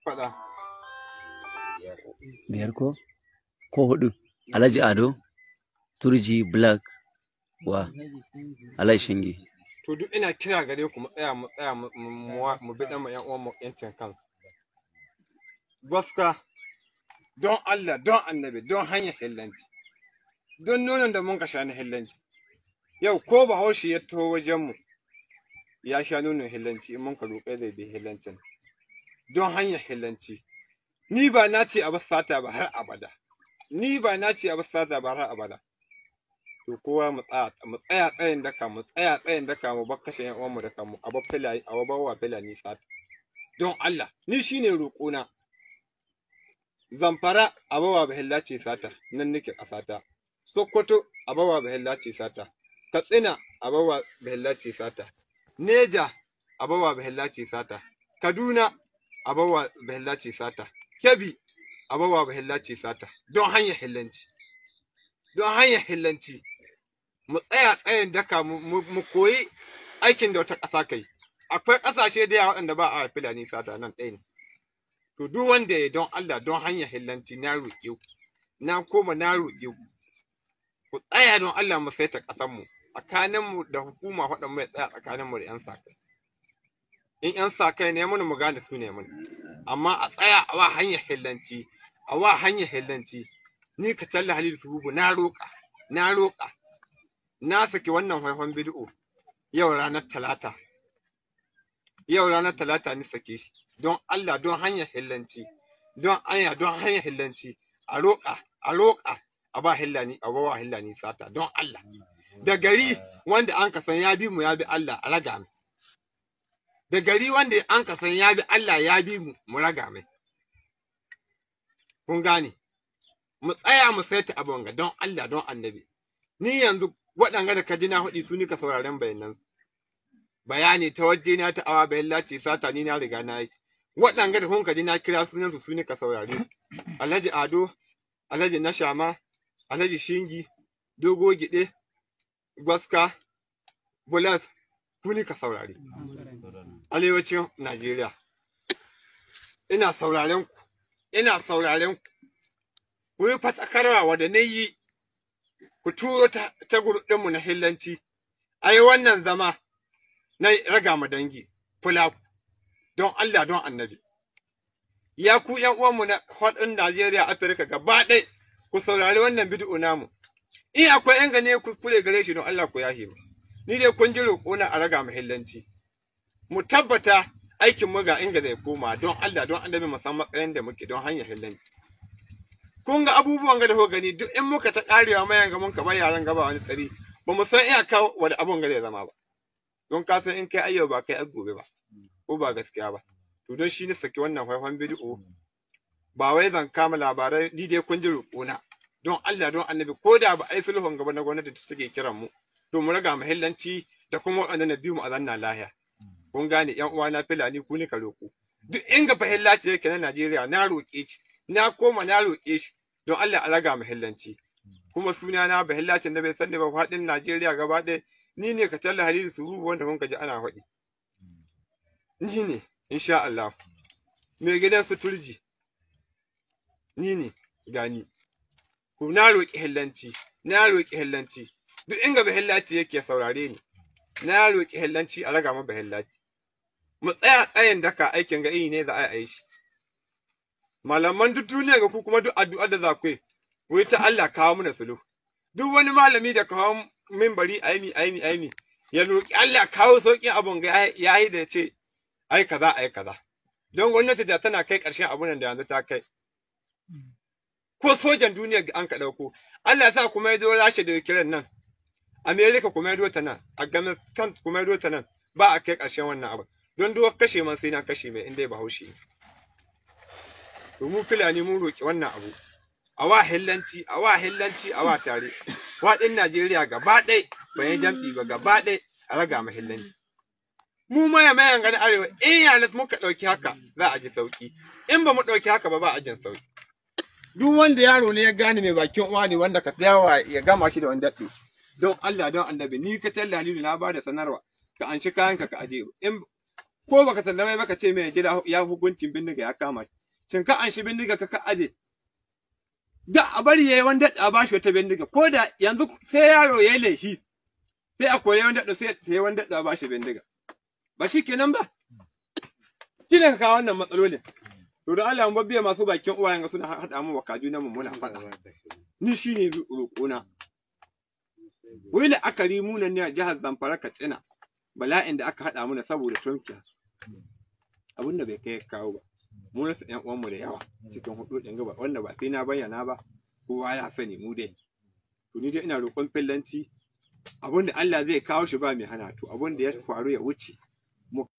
faɗa. Biyar ko hudu. Alhaji Ado, Turji, Black, wa Alhaji Shingi. To duk ina kira gare ku mu tsaya mu bi dan mu ƴan uwan mu yancin kan. Gaska don Allah, don Annabi, don hanyar hillanci. Don nonon da mun ka sha na hillanci. Yau ko Bahaushe ya taho wajen mu ya sha nonon hillanci in mun ka roƙe zai bi hillancin. Don hanyar hillanci. Ni ba na ce a bar sata ba har abada. Ni ba na ce a bar sata ba har abada. To kowa mu tsaya tsayin daka, mu tsaya tsayin daka, mu bar kashe ƴan uwanmu da kanmu, a bar wa Fulani sata. Don Allah, ni shine roƙona. Zamfara a bawa Bahilla ce sata, nan nake ƙasata. Sokoto a bawa Bahilla ce sata. Katsina a bawa Bahilla ce sata. Neja a bawa Bahilla ce sata. Kaduna a bawa Bahilla ce sata. Kebbi a bawa Bahilla ce sata. Don hanyar hillanci. Don hanyar hillanci. Mu tsaya tsayin daka mu koyi aikin da wata ƙasa kai. Akwai ƙasashe da yawa waɗanda ba a Fulani sata nan ɗaya ne. To duk wanda ya don Allah don hanyar hillanci na roƙe ku. Na koma na roƙe ku. Ku tsaya don Allah mu saita ƙasanmu. Tsakaninmu da hukuma faɗin mai tsaya tsakaninmu da 'yan sa-kai. In 'yan sa-kai ne mun mu gane su ne mun. Amma a tsaya a wa hanyar hillanci. A wa hanyar hillanci. Ni ka talla Halilu Sububu na roƙa. Na saki wannan haifan bid'u yau ranar Talata. Yau ranar Talata ni sake shi. Don Allah don hanyar hillanci. Don hanyar hillanci. A roƙa a ba hillani a bawa hillani sata don Allah. Da gari wanda an kasan ya bi mu ya bi Allah a raga mai. Da gari wanda an kasan ya bi Allah ya bi mu raga mai. Kun gane? Mu tsaya mu saita abin ga don Allah don Annabi. Ni yanzu waɗanga da ka ji na huɗi su ni ka sauraren bayanan. Bayani ta waje na ta awa Bahilla ce sata ni na riga na yi. Waɗanga da kun ka ji na kira sunansu su ni ka saurare. Alhaji Ado, Alhaji Nashama, Alhaji Shingi, Dogo Gide, Gwaska, Bulas, ku ni ka saurare. Arewacin Najeriya. Ina sauraren ku. Ku yi fatakarwa wadda na yi, ku turo ta gurɗinmu na hillanci, a yi wannan zama na raga ma dangi, fulaku, don Allah don Annabi. Ya ku ’yan uwanmu na faɗin Najeriya, Afirka gaba ɗai, ku saurari wannan bid'u namu. In akwai ’yan gane kuskure gare shi don Allah ku yahe mu. Ni dai kun ji roƙona a raga ma hillanci. Mu tabbata aikin mu ga inda zai koma don Allah don Annabi mu san matsayin da muke don hanyar hillanci. Kun ga abubuwan ga da ko gani duk in muka ta karewa mayan ga mun kamar yaran gaba wani tsari ba mu san iyaka wani abun ga zai zama ba. Don ka san in kai ayyau ba kai gobe ba ko ba gaskiya ba. To don shi ne saki wannan faifan bidiyo ba wai zan kama labarai ni dai kun ji roƙona don Allah don Annabi ko da ba ai sulhun gaba na gwamnati da take kiran mu to mu raga mahillanci da kuma waɗanda na biyu mu a zanna lahiya. Kun gane ƴan uwa na Fulani ku ni ka roƙo. Duk inga fahillaci yake na Najeriya na roƙe shi. Na koma na roƙe shi don Allah a raga mahillanci. Kuma suna na bahillacin da bai sani ba faɗin Najeriya gaba ɗaya ni ne ka talla Halilu Sububu wanda kun ji ana faɗi. Ni ne insha Allah. Mai gidan su Turji. Ni ne gani. Ku na roƙi hillanci. Duk inga bahillaci yake saurare ni. Na roƙi hillanci a raga ma bahillaci. Mu tsaya tsayin daka aikin ga iri ne za a yi shi. Malaman duk duniya ga ku kuma duk addu'ar da za ku yi, wai ta Allah kawo mana sulhu. Duk wani malami da kawo minbari aimi, ya roƙi Allah kawo sauƙin abun ga ya yi da ce, ai kaza. Don gwamnati da tana kai ƙarshen abun da yanzu ta kai. Ko sojan duniya an ka ɗauko, Allah sa kuma ya zo Rasha da Ukraine nan, Amerika kuma ya zo ta nan, Afghanistan kuma ya zo ta nan, ba a kai ƙarshen wannan abu. Don duk kashe man sai na kashe mai inda ba haushi. To mu Fulani mun roƙi wannan abu. A wa hillanci, a wa tare. Waɗin Najeriya gaba ɗai, bayan jam'i ba gaba ɗai a raga ma hillanci. Mu mayan gani arewa, in yana muka ɗauki haka za a ji sauƙi. In ba mu ɗauki haka ba a jin sauƙi. Duk wanda yaro ne ya gane mai bakin uwa ne wanda ka tsayawa ya gama shi da wani daɗe. Don Allah don Annabi ni ka talla Halilu na ba da sanarwa ka an shi kayanka ka aje. ko baka sallame baka ce mai gida ya hukuncin bindiga ya kama shi shin ka an shi bindiga ka aje da a bari yayi wanda a bashi wata bindiga ko da yanzu sai yaro yayi laifi sai a koyi wanda da sai wanda da bashi bindiga ba shi kenan ba kina ka kawo wannan matsalolin to da Allah mun babbiya masu bakin uwayen ga suna hada mu wakaju na muna fada ni shine roƙona wai la akari munan ne a jihar Zamfara Katsina bala'in da aka hada mu saboda tunkiya abin da bai kai kawo ba mu rasa ƴan uwan mu da yawa cikin hudu din gaba wanda ba sai na bayyana ba kowa ya sani mu dai to ni dai ina roƙon fillanci abin da Allah zai kawo shi ba mai hana to abin da ya faru ya wuce